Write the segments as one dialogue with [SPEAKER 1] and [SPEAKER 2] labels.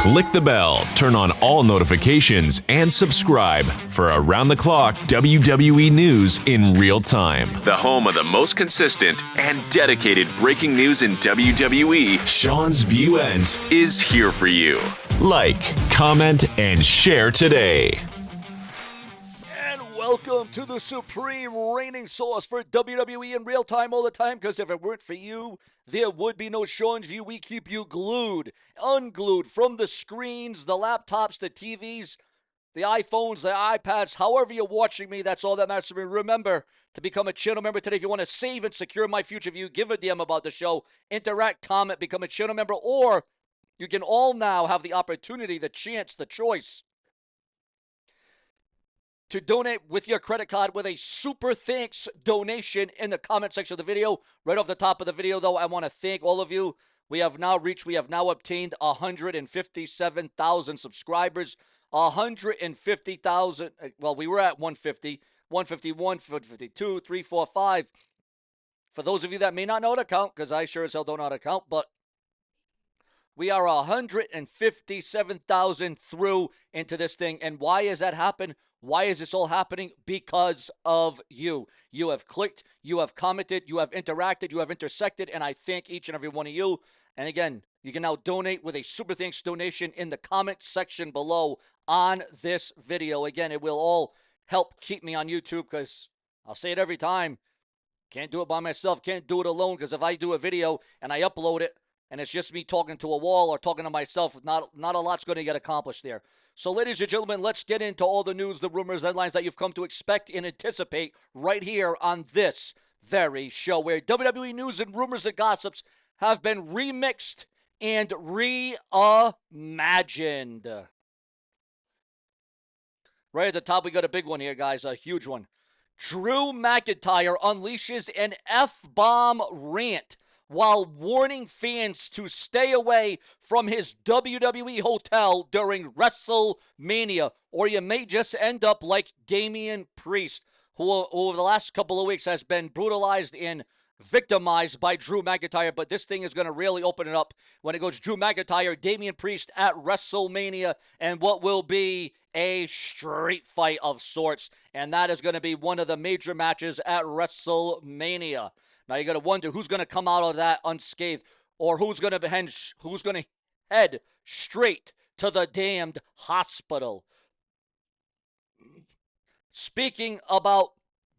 [SPEAKER 1] Click the bell, turn on all notifications, and subscribe for around-the-clock WWE news in real time. The home of the most consistent and dedicated breaking news in WWE, Seanzviewent, is here for you. Like, comment, and share today.
[SPEAKER 2] Welcome to the supreme reigning source for WWE in real time all the time, because if it weren't for you, there would be no Sean's View. We keep you glued, unglued from the screens, the laptops, the TVs, the iPhones, the iPads, however you're watching me, that's all that matters to me. Remember to become a channel member today. If you want to save and secure my future view, give a DM about the show, interact, comment, become a channel member, or you can all now have the opportunity, the chance, the choice to donate with your credit card with a super thanks donation in the comment section of the video. Right off the top of the video, though, I want to thank all of you. We have now obtained 157,000 subscribers. 150,000. Well, we were at 150, 151, 152, 3, 4, 5. For those of you that may not know how to count, because I sure as hell don't know how to count, but we are 157,000 through into this thing. And why has that happened? Why is this all happening? Because of you. You have clicked, you have commented, you have interacted, you have intersected, and I thank each and every one of you. And again, you can now donate with a super thanks donation in the comment section below on this video. Again, it will all help keep me on YouTube, because I'll say it every time, can't do it by myself, can't do it alone, because if I do a video and I upload it and it's just me talking to a wall or talking to myself, not a lot's going to get accomplished there. So, ladies and gentlemen, let's get into all the news, the rumors, headlines that you've come to expect and anticipate right here on this very show, where WWE news and rumors and gossips have been remixed and reimagined. Right at the top, we got a big one here, guys, a huge one. Drew McIntyre unleashes an F-bomb rant while warning fans to stay away from his WWE hotel during WrestleMania, or you may just end up like Damian Priest, who over the last couple of weeks has been brutalized and victimized by Drew McIntyre. But this thing is going to really open it up when it goes Drew McIntyre, Damian Priest at WrestleMania, and what will be a street fight of sorts. And that is going to be one of the major matches at WrestleMania. Now you got to wonder who's going to come out of that unscathed, or who's going to head straight to the damned hospital. Speaking about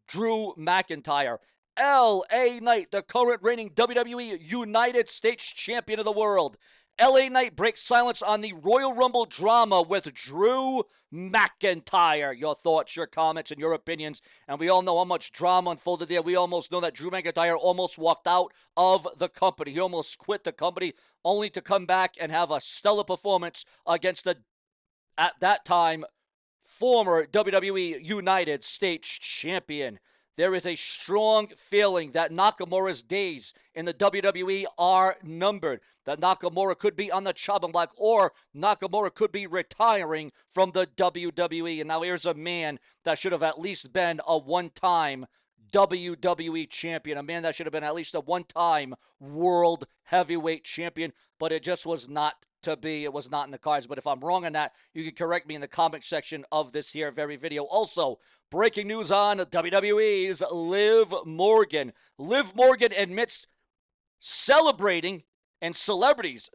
[SPEAKER 2] Drew McIntyre, LA Knight, the current reigning WWE United States Champion of the world. LA Knight breaks silence on the Royal Rumble drama with Drew McIntyre. Your thoughts, your comments, and your opinions. And we all know how much drama unfolded there. We almost know that Drew McIntyre almost walked out of the company. He almost quit the company, only to come back and have a stellar performance against the, at that time, former WWE United States Champion. There is a strong feeling that Nakamura's days in the WWE are numbered, that Nakamura could be on the chopping block, or Nakamura could be retiring from the WWE. And now here's a man that should have at least been a one-time WWE champion, a man that should have been at least a one-time world heavyweight champion, but it just was not to be. It was not in the cards. But if I'm wrong on that, you can correct me in the comment section of this here very video. Also, breaking news on WWE's Liv Morgan. Liv Morgan admits celebrating, and celebrities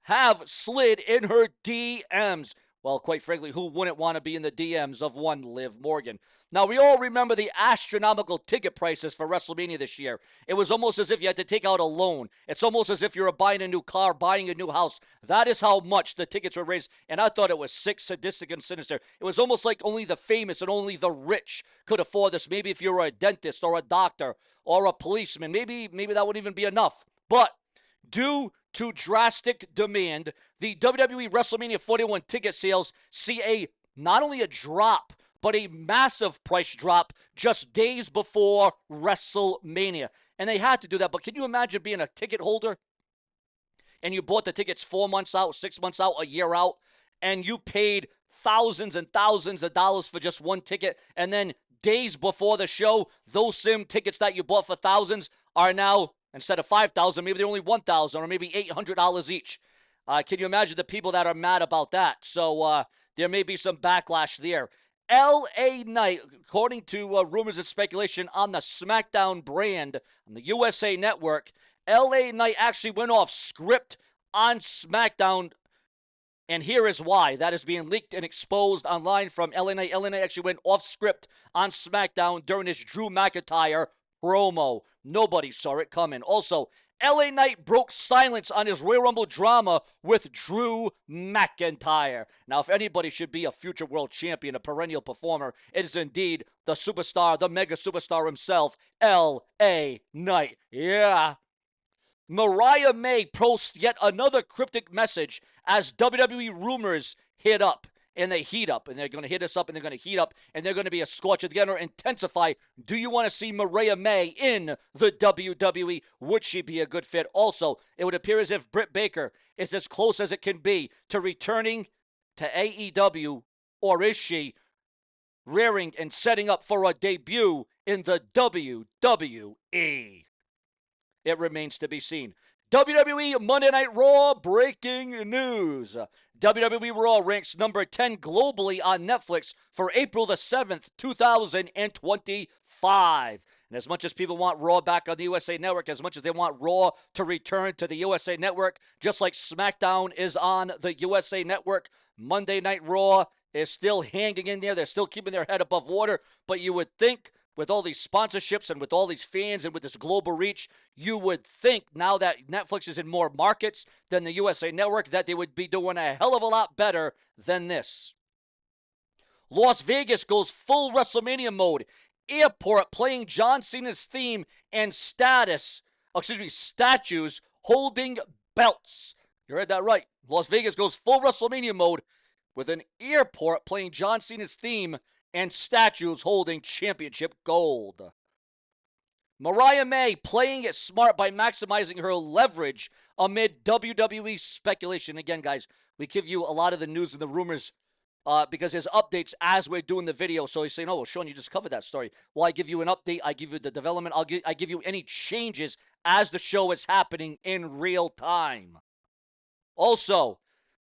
[SPEAKER 2] have slid in her DMs. Well, quite frankly, who wouldn't want to be in the DMs of one Liv Morgan? Now, we all remember the astronomical ticket prices for WrestleMania this year. It was almost as if you had to take out a loan. It's almost as if you're buying a new car, buying a new house. That is how much the tickets were raised, and I thought it was sick, sadistic, and sinister. It was almost like only the famous and only the rich could afford this. Maybe if you were a dentist or a doctor or a policeman, maybe that wouldn't even be enough. But due to drastic demand, the WWE WrestleMania 41 ticket sales see not only a drop, but a massive price drop just days before WrestleMania. And they had to do that. But can you imagine being a ticket holder and you bought the tickets 4 months out, 6 months out, a year out, and you paid thousands and thousands of dollars for just one ticket, and then days before the show, those same tickets that you bought for thousands are now, instead of $5,000, maybe they're only $1,000 or maybe $800 each. Can you imagine the people that are mad about that? So there may be some backlash there. L.A. Knight, according to rumors and speculation on the SmackDown brand on the USA Network, L.A. Knight actually went off script on SmackDown, and here is why. That is being leaked and exposed online from LA Knight. LA Knight actually went off script on SmackDown during his Drew McIntyre promo. Nobody saw it coming. Also, LA Knight broke silence on his Royal Rumble drama with Drew McIntyre. Now, if anybody should be a future world champion, a perennial performer, it is indeed the superstar, the mega superstar himself, LA Knight. Yeah. Mariah May posts yet another cryptic message as WWE rumors hit up. And they heat up, and they're going to hit us up, and they're going to heat up, and they're going to be a scorch again or intensify. Do you want to see Mariah May in the WWE? Would she be a good fit? Also, it would appear as if Britt Baker is as close as it can be to returning to AEW, or is she rearing and setting up for a debut in the WWE? It remains to be seen. WWE Monday Night Raw breaking news. WWE Raw ranks number 10 globally on Netflix for April the 7th, 2025. And as much as people want Raw back on the USA Network, as much as they want Raw to return to the USA Network, just like SmackDown is on the USA Network, Monday Night Raw is still hanging in there. They're still keeping their head above water. But you would think, with all these sponsorships and with all these fans and with this global reach, you would think now that Netflix is in more markets than the USA Network that they would be doing a hell of a lot better than this. Las Vegas goes full WrestleMania mode. Airport playing John Cena's theme and statues holding belts. You heard that right. Las Vegas goes full WrestleMania mode with an airport playing John Cena's theme and statues holding championship gold. Mariah May playing it smart by maximizing her leverage amid WWE speculation. Again, guys, we give you a lot of the news and the rumors because there's updates as we're doing the video. So he's saying, oh, well, Sean, you just covered that story. Well, I give you an update. I give you the development. I give you any changes as the show is happening in real time. Also,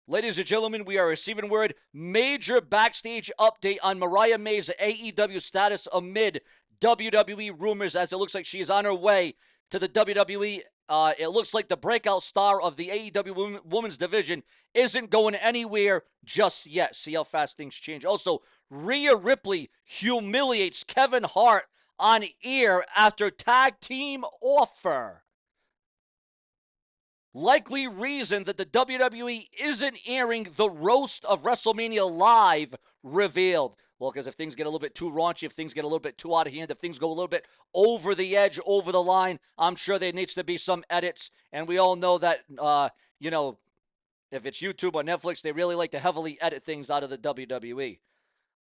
[SPEAKER 2] ladies and gentlemen, we are receiving word, major backstage update on Mariah May's AEW status amid WWE rumors, as it looks like she is on her way to the WWE. It looks like the breakout star of the AEW Women's Division isn't going anywhere just yet. See how fast things change. Also, Rhea Ripley humiliates Kevin Hart on air after tag team offer. Likely reason that the WWE isn't airing the roast of WrestleMania Live revealed. Well, because if things get a little bit too raunchy, if things get a little bit too out of hand, if things go a little bit over the edge, over the line, I'm sure there needs to be some edits. And we all know that, if it's YouTube or Netflix, they really like to heavily edit things out of the WWE.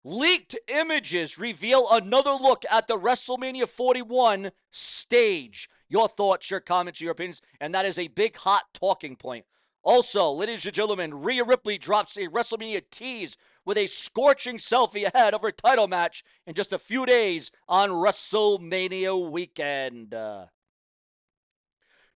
[SPEAKER 2] Leaked images reveal another look at the WrestleMania 41 stage. Your thoughts, your comments, your opinions, and that is a big hot talking point. Also, ladies and gentlemen, Rhea Ripley drops a WrestleMania tease with a scorching selfie ahead of her title match in just a few days on WrestleMania weekend.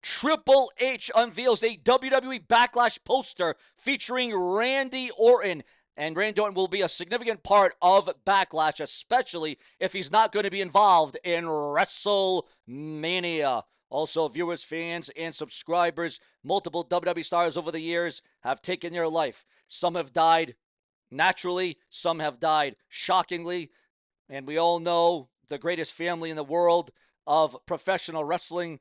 [SPEAKER 2] Triple H unveils a WWE Backlash poster featuring Randy Orton. And Randy Orton will be a significant part of Backlash, especially if he's not going to be involved in WrestleMania. Also, viewers, fans, and subscribers, multiple WWE stars over the years have taken their life. Some have died naturally, some have died shockingly, and we all know the greatest family in the world of professional wrestling,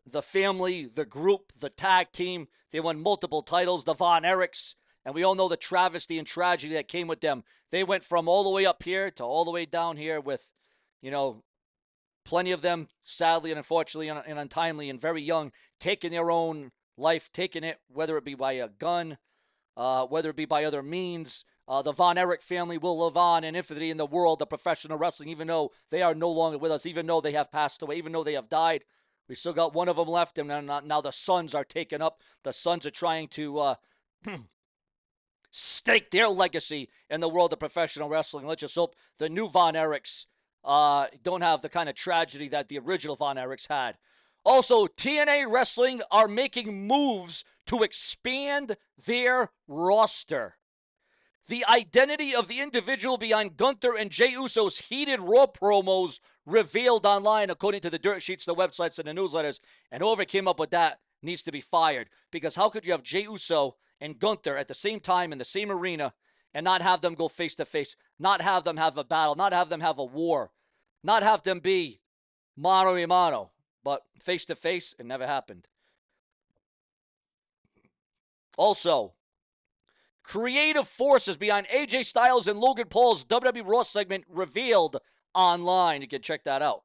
[SPEAKER 2] the family, the group, the tag team. They won multiple titles, the Von Erichs, and we all know the travesty and tragedy that came with them. They went from all the way up here to all the way down here with, plenty of them, sadly and unfortunately and untimely and very young, taking their own life, taking it, whether it be by a gun, whether it be by other means. The Von Erich family will live on in infinity in the world of professional wrestling, even though they are no longer with us, even though they have passed away, even though they have died. We still got one of them left, and now the sons are taken up. The sons are trying to stake their legacy in the world of professional wrestling. Let's just hope the new Von Erichs don't have the kind of tragedy that the original Von Erichs had. Also, TNA Wrestling are making moves to expand their roster. The identity of the individual behind Gunther and Jey Uso's heated Raw promos revealed online, according to the dirt sheets, the websites, and the newsletters. And whoever came up with that needs to be fired. Because how could you have Jey Uso and Gunther at the same time in the same arena and not have them go face-to-face, not have them have a battle, not have them have a war, not have them be mano a mano, but face-to-face? It never happened. Also, creative forces behind AJ Styles and Logan Paul's WWE Raw segment revealed online. You can check that out.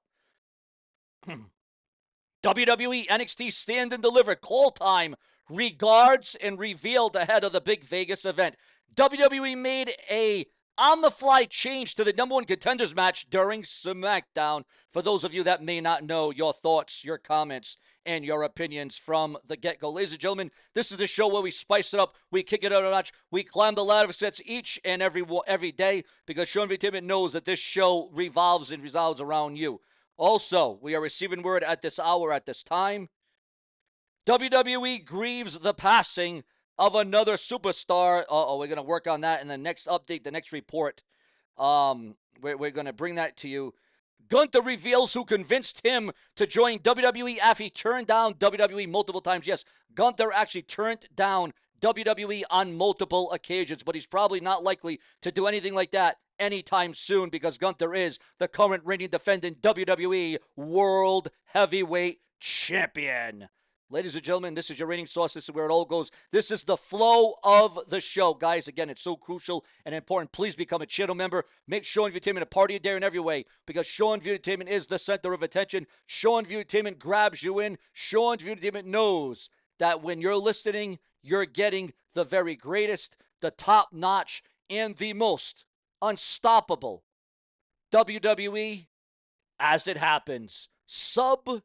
[SPEAKER 2] WWE NXT Stand and Deliver call time regards and revealed ahead of the big Vegas event. WWE made a on-the-fly change to the number one contenders match during SmackDown. For those of you that may not know, your thoughts, your comments, and your opinions from the get-go. Ladies and gentlemen, this is the show where we spice it up, we kick it out a notch, we climb the ladder of sets each and every day, because Seanzviewent knows that this show revolves around you. Also, we are receiving word at this hour, at this time, WWE grieves the passing of another superstar. We're going to work on that in the next update, the next report. We're going to bring that to you. Gunther reveals who convinced him to join WWE after he turned down WWE multiple times. Yes, Gunther actually turned down WWE on multiple occasions, but he's probably not likely to do anything like that anytime soon, because Gunther is the current reigning defending WWE World Heavyweight Champion. Ladies and gentlemen, this is your rating source. This is where it all goes. This is the flow of the show. Guys, again, it's so crucial and important. Please become a channel member. Make Seanzviewent a part of your day in every way, because Seanzviewent is the center of attention. Seanzviewent grabs you in. Seanzviewent knows that when you're listening, you're getting the very greatest, the top-notch, and the most unstoppable WWE as it happens. Subscribe.